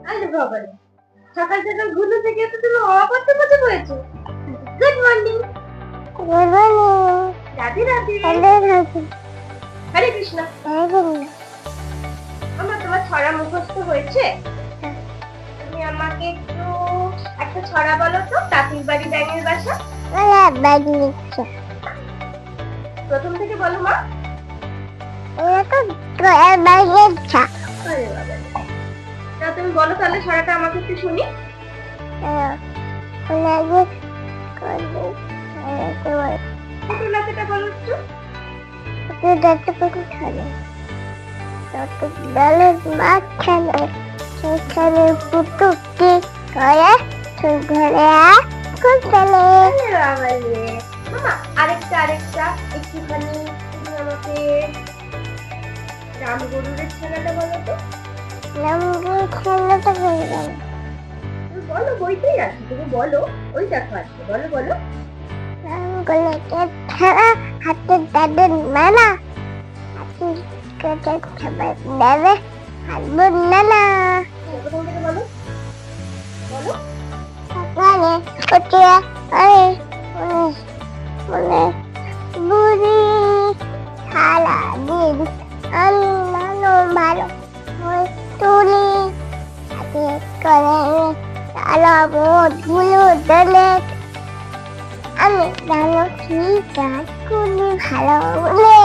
আরে বাবা রে, সকাল সকাল ঘুম থেকে এসে তুমি অবাক করতে বসে পড়েছো। Good morning. Good morning. Radhe Radhe. Hello Radhe. Hare Krishna. Hare Krishna. আমার তোমার ছড়া মুখস্থ হয়েছে? তুমি আমাকে একটু একটা ছড়া বলো তো। কাকির বাড়ি ব্যাঙের বাসা। বলা ব্যাগ নিচ্ছে। প্রথম থেকে বলো মা। এটা তো তোর ব্যাগের ছা। আরে বাবা রে। তা তুমি বলো তাহলে ছড়াটা আমাকে একটু শুনি। ওনাকে করে ছোট নাচটা বলো একটু। ওকে দেখতে পাচ্ছি খালে। তত ডালের মাঝখানে সেখানে পুতুকটি করে তোর ঘরে খুব চলে। আরে বাবা রে। মামা আরেকটা একটুখানি তুমি আমাকে রাম গরুরের ছড়াটা বলো তো। নামগুলো খেলাটা হয়ে গেল। তুমি বলো, বইতেই আছে, তুমি বলো। ওই দেখো আছে, বলো বলো। নামগুলোকে ছাড়া হাতে তাদের মানা হাতে কেটে খাবার দেবে হারবো নানা। প্রথম থেকে বলো বলো। সকালে উঠিয়া আরে মনে বুড়ি সারাদিন আমি ভালো ভালো হয়ে তুলি হাতে করে তালা বোধগুলো দলে আমি জানো কি কাজ করলে ভালো বলে।